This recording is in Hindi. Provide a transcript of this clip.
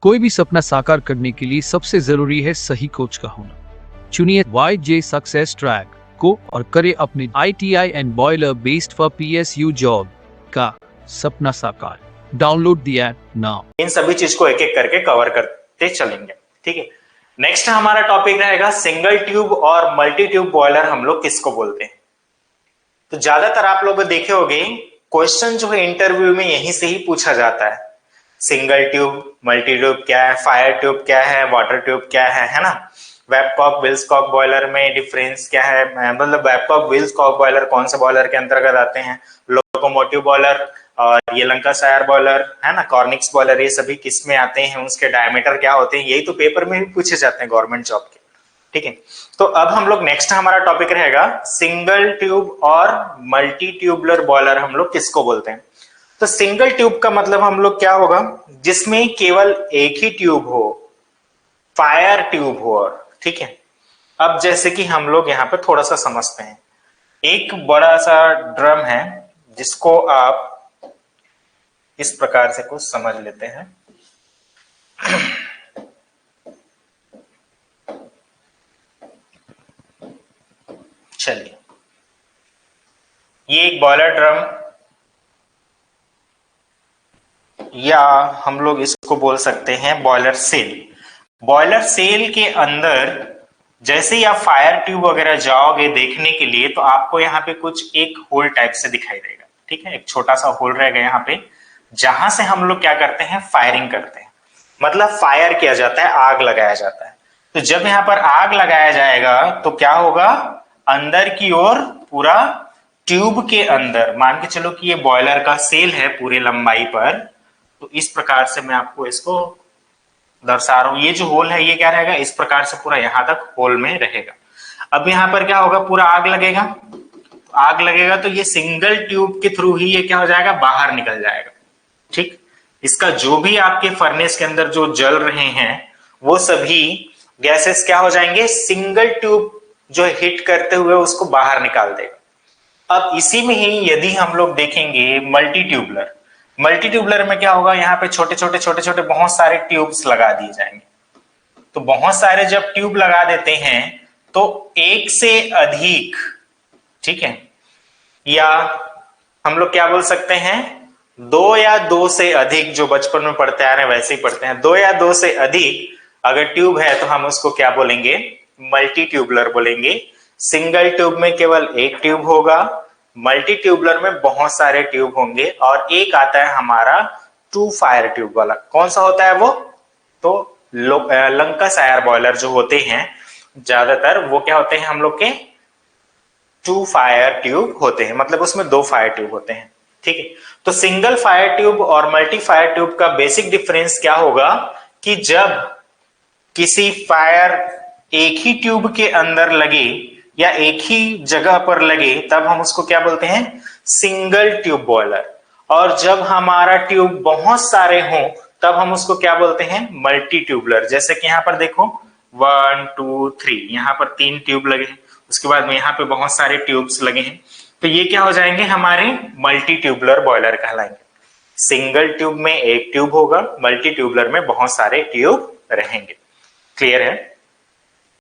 कोई भी सपना साकार करने के लिए सबसे जरूरी है सही कोच का होना। चुनिए YJ सक्सेस ट्रैक को और करे अपने ITI and boiler based for PSU job का सपना साकार। Download the app now. इन सभी चीज को एक एक करके कवर करते चलेंगे, ठीक है। नेक्स्ट हमारा टॉपिक रहेगा सिंगल ट्यूब और मल्टी ट्यूब बॉयलर हम लोग किसको बोलते हैं। तो ज्यादातर आप लोग देखे होंगे क्वेश्चन जो है इंटरव्यू में यहीं से ही पूछा जाता है। सिंगल ट्यूब, मल्टी ट्यूब क्या है, फायर ट्यूब क्या है, वाटर ट्यूब क्या है ना। वेबकॉक विल्सकॉक बॉयलर में डिफरेंस क्या है, मतलब वेबकॉक विल्सकॉक बॉयलर कौन से बॉयलर के अंतर्गत आते हैं, लोकोमोटिव बॉयलर और ये लंकाशायर बॉयलर है ना, कॉर्निक्स बॉयलर, ये सभी किस में आते हैं, उसके डायमीटर क्या होते हैं, यही तो पेपर में भी पूछे जाते हैं गवर्नमेंट जॉब के, ठीक है। तो अब हम लोग नेक्स्ट हमारा टॉपिक रहेगा सिंगल ट्यूब और मल्टी ट्यूबलर बॉयलर हम लोग किसको बोलते हैं। तो सिंगल ट्यूब का मतलब हम लोग क्या होगा, जिसमें केवल एक ही ट्यूब हो, फायर ट्यूब हो, और ठीक है। अब जैसे कि हम लोग यहाँ पे थोड़ा सा समझते हैं, एक बड़ा सा ड्रम है जिसको आप इस प्रकार से कुछ समझ लेते हैं। चलिए, ये एक बॉयलर ड्रम या हम लोग इसको बोल सकते हैं बॉयलर सेल। बॉयलर सेल के अंदर जैसे ही आप फायर ट्यूब वगैरह जाओगे देखने के लिए तो आपको यहाँ पे कुछ एक होल टाइप से दिखाई देगा, ठीक है। एक छोटा सा होल रहेगा यहाँ पे, जहां से हम लोग क्या करते हैं, फायरिंग करते हैं, मतलब फायर किया जाता है, आग लगाया जाता है। तो जब यहाँ पर आग लगाया जाएगा तो क्या होगा, अंदर की ओर पूरा ट्यूब के अंदर, मान के चलो कि ये बॉयलर का सेल है पूरे लंबाई पर, तो इस प्रकार से मैं आपको इसको दर्शा रहा हूं। ये जो होल है ये क्या रहेगा, इस प्रकार से पूरा यहां तक होल में रहेगा। अब यहां पर क्या होगा, पूरा आग लगेगा, आग लगेगा तो ये सिंगल ट्यूब के थ्रू ही ये क्या हो जाएगा, बाहर निकल जाएगा, ठीक। इसका जो भी आपके फर्नेस के अंदर जो जल रहे हैं वो सभी गैसेस क्या हो जाएंगे, सिंगल ट्यूब जो हिट करते हुए उसको बाहर निकाल देगा। अब इसी में ही यदि हम लोग देखेंगे मल्टी ट्यूबलर, मल्टी ट्यूबलर में क्या होगा, यहाँ पे छोटे छोटे बहुत सारे ट्यूब्स लगा दिए जाएंगे। तो बहुत सारे जब ट्यूब लगा देते हैं तो एक से अधिक, ठीक है, या हम लोग क्या बोल सकते हैं, दो या दो से अधिक, जो बचपन में पढ़ते आ रहे हैं वैसे ही पढ़ते हैं, दो या दो से अधिक अगर ट्यूब है तो हम उसको क्या बोलेंगे, मल्टी ट्यूबलर बोलेंगे। सिंगल ट्यूब में केवल एक ट्यूब होगा, मल्टी ट्यूबलर में बहुत सारे ट्यूब होंगे, और एक आता है हमारा टू फायर ट्यूब वाला। कौन सा होता है वो, तो लंकाशायर बॉयलर जो होते हैं ज्यादातर वो क्या होते हैं हम लोग के, टू फायर ट्यूब होते हैं, मतलब उसमें दो फायर ट्यूब होते हैं, ठीक है। तो सिंगल फायर ट्यूब और मल्टी फायर ट्यूब का बेसिक डिफरेंस क्या होगा कि जब किसी फायर एक ही ट्यूब के अंदर लगे या एक ही जगह पर लगे तब हम उसको क्या बोलते हैं, सिंगल ट्यूब बॉयलर, और जब हमारा ट्यूब बहुत सारे हों तब हम उसको क्या बोलते हैं, मल्टी ट्यूबलर। जैसे कि यहां पर देखो 1 2 3, यहां पर 3 ट्यूब लगे हैं, उसके बाद में यहाँ पे बहुत सारे ट्यूब्स लगे हैं, तो ये क्या हो जाएंगे, हमारे मल्टी ट्यूबलर बॉयलर कहलाएंगे। सिंगल ट्यूब में एक ट्यूब होगा, मल्टी ट्यूबलर में बहुत सारे ट्यूब रहेंगे। क्लियर है।